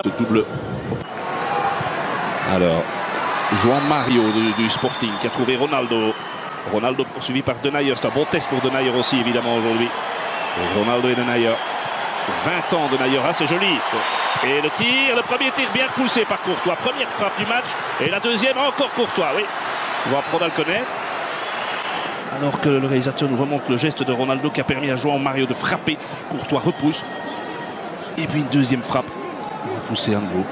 de double. Alors, João Mario du Sporting qui a trouvé Ronaldo. Ronaldo poursuivi par Denayer. C'est un bon test pour Denayer aussi, évidemment, aujourd'hui. Ronaldo et Denayer. 20 ans Denayer, ah, c'est joli. Et le tir, le premier tir bien repoussé par Courtois. Première frappe du match. Et la deuxième encore Courtois, oui. On va apprendre à le connaître. Alors que le réalisateur nous remonte le geste de Ronaldo qui a permis à João Mario de frapper. Courtois repousse. Et puis une deuxième frappe. Repoussé à nouveau.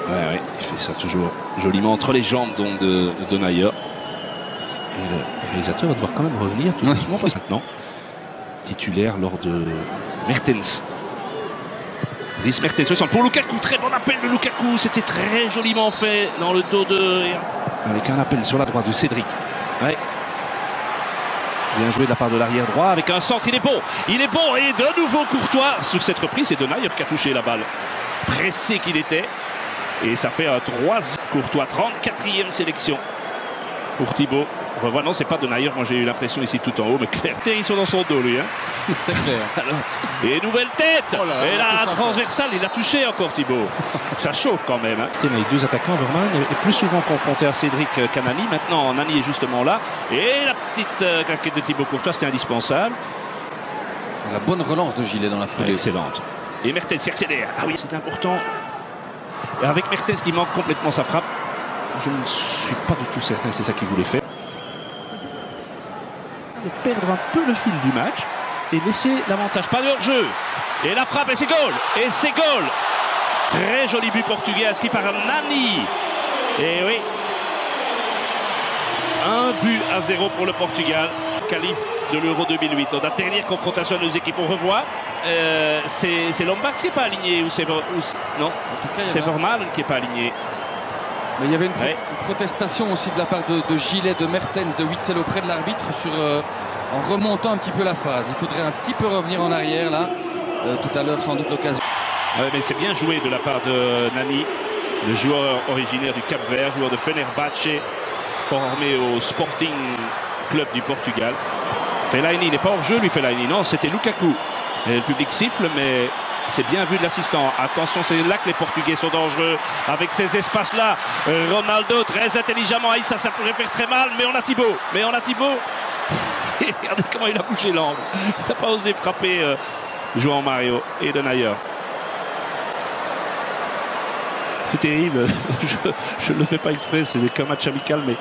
Ouais, il fait ça toujours joliment entre les jambes donc de Denayer. Et le réalisateur va devoir quand même revenir tout doucement parce que maintenant titulaire lors de Mertens. Dries Mertens se sent pour Lukaku, très bon appel de Lukaku, c'était très joliment fait dans le dos de... Avec un appel sur la droite de Cédric. Ouais. Bien joué de la part de l'arrière droit avec un centre, il est bon et de nouveau Courtois. Sur cette reprise, c'est Denayer qui a touché la balle. Pressé qu'il était. Et ça fait un 3 Courtois, 34e sélection pour Thibaut. Revois, non, c'est pas Denayer, moi j'ai eu l'impression ici tout en haut, mais clair. Ils sont dans son dos lui. Hein. C'est clair. Alors, et nouvelle tête. Oh là, et la transversale, il a touché encore Thibaut. Ça chauffe quand même. Hein. Les deux attaquants, Vermaelen est plus souvent confronté à Cédric qu'à Nani. Maintenant, Nani est justement là. Et la petite claquette de Thibaut Courtois, c'était indispensable. La bonne relance de Gillet dans la foulée. Excellente. Et Mertens qui accélère. Ah oui, c'est important. Et avec Mertens qui manque complètement sa frappe, je ne suis pas du tout certain que c'est ça qu'il voulait faire. De perdre un peu le fil du match et laisser l'avantage. Pas de hors-jeu. Et la frappe et c'est goal. Et c'est goal. Très joli but portugais inscrit par Nani. Et oui. 1-0 pour le Portugal. Qualif de l'Euro 2008. Dans la dernière confrontation de nos équipes, on revoit. C'est Lombard qui n'est pas aligné ou c'est non, c'est Vermaelen qui n'est pas aligné. Mais il y avait une protestation aussi de la part de Gillet, de Mertens, de Witsel auprès de l'arbitre en remontant un petit peu la phase. Il faudrait un petit peu revenir en arrière là. Tout à l'heure, sans doute l'occasion. Mais c'est bien joué de la part de Nani, le joueur originaire du Cap-Vert, joueur de Fenerbahçe, formé au Sporting Club du Portugal. Fellaini, il n'est pas hors jeu lui, Fellaini. Non, c'était Lukaku. Et le public siffle, mais c'est bien vu de l'assistant. Attention, c'est là que les Portugais sont dangereux. Avec ces espaces-là, Ronaldo très intelligemment. Ça pourrait faire très mal, mais on a Thibaut. Regardez comment il a bougé l'angle. Il n'a pas osé frapper João Mario et Denayer. C'est terrible. Je ne le fais pas exprès, c'est qu'un match amical, mais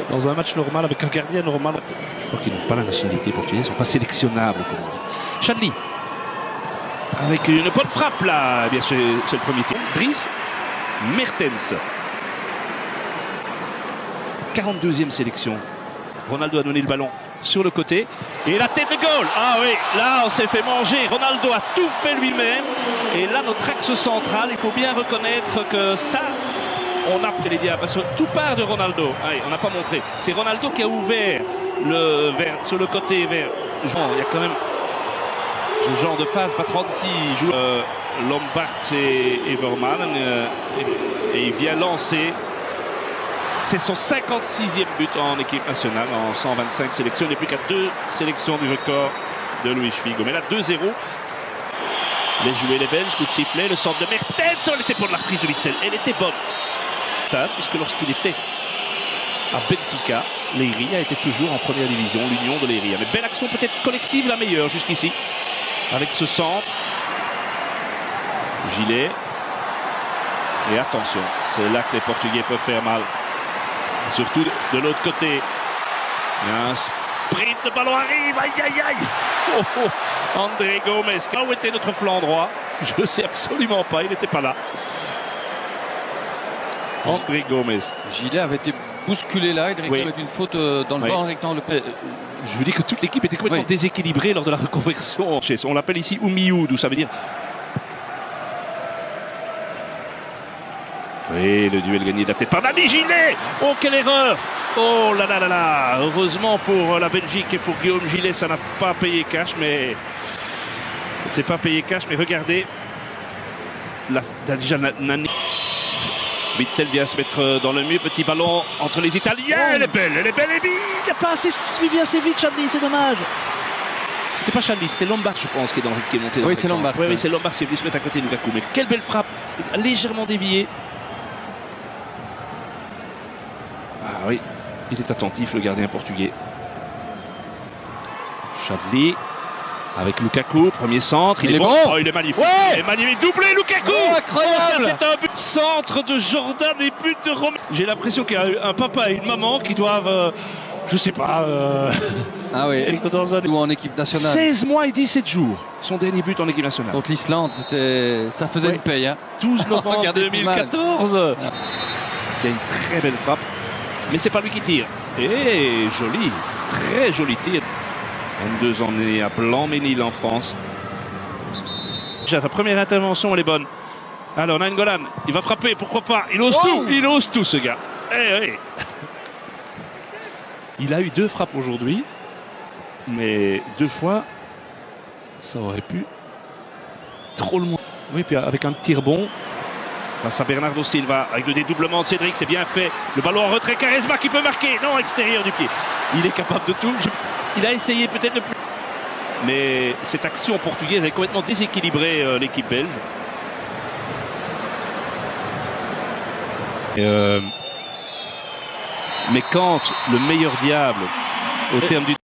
dans un match normal, avec un gardien normal, je crois qu'ils n'ont pas la nationalité portugaise, ils ne sont pas sélectionnables. Chadli, avec une bonne frappe là, eh bien c'est le premier tir. Dries Mertens, 42e sélection. Ronaldo a donné le ballon sur le côté et la tête de goal. Ah oui, là on s'est fait manger. Ronaldo a tout fait lui-même. Et là notre axe central, il faut bien reconnaître que ça, on a pris les diables. Parce que tout part de Ronaldo. Allez, on n'a pas montré. C'est Ronaldo qui a ouvert sur le côté vers. Il y a quand même ce genre de phase, pas 36 joueurs. Lombard et Vermaelen. Et il vient lancer. C'est son 56e but en équipe nationale, en 125 sélections. Il n'est plus qu'à 2 sélections du record de Luis Figo. Mais là, 2-0. Les jouets, les Belges, coup de sifflet, le centre de Mertens. Elle était pour la reprise de Witsel. Elle était bonne. Puisque lorsqu'il était à Benfica, Leiria était toujours en première division, l'Union de Leiria. Mais belle action peut-être collective, la meilleure jusqu'ici. Avec ce centre. Gillet. Et attention, c'est là que les Portugais peuvent faire mal. Surtout de l'autre côté. Il y a un sprint, le ballon arrive. Aïe aïe aïe. André Gomes. Où était notre flanc droit? Je ne sais absolument pas, il n'était pas là. André Gomes. Gillet avait été bousculé là, il réclamait une faute dans le grand rectangle. Je vous dis que toute l'équipe était complètement déséquilibrée lors de la reconversion. On l'appelle ici Oumiou, d'où ça veut dire. Oui, le duel gagné de la tête par Nani. Gillet. Oh, quelle erreur. Oh là là là là. Heureusement pour la Belgique et pour Guillaume Gillet, ça n'a pas payé cash, mais... C'est pas payé cash, mais regardez. Là, déjà Nani. Witsel vient se mettre dans le mur, petit ballon entre les Italiens. Elle est belle, et il n'a pas assez suivi assez vite, Chadli, c'est dommage. C'était pas Challis, c'était Lombard, je pense, qui est monté dans Oui, le c'est camp. Lombard. Oui, c'est Lombard qui est venu se mettre à côté de Lukaku. Mais quelle belle frappe, légèrement déviée. Ah oui, il est attentif, le gardien portugais. Chadli avec Lukaku, premier centre. Il est bon. Oh, il est magnifique. Ouais, il est magnifique. Doublé Lukaku. Oh, incroyable. Ça, c'est un but. Centre de Jordan et but de Romain. J'ai l'impression qu'il y a un papa et une maman qui doivent, je sais pas, Ah oui, être dans un... ou en équipe nationale. 16 mois et 17 jours. Son dernier but en équipe nationale. Contre l'Islande, ça faisait Oui. une paye. Hein. 12 novembre Regardez cette 2014. Il y a une très belle frappe. Mais c'est pas lui qui tire. Et joli, très joli tir. 22 ans né à Blanc-Ménil en France. Déjà, sa première intervention, elle est bonne. Alors, Nainggolan, il va frapper, pourquoi pas. Il ose tout ce gars. Il a eu 2 frappes aujourd'hui, mais 2 fois, ça aurait pu trop le moins. Oui, puis avec un tir bon, face à Bernardo Silva, avec le dédoublement de Cédric, c'est bien fait. Le ballon en retrait, Quaresma qui peut marquer. Non, extérieur du pied. Il est capable de tout. Il a essayé peut-être le plus. Mais cette action portugaise a complètement déséquilibré l'équipe belge. Mais quand le meilleur diable, au terme du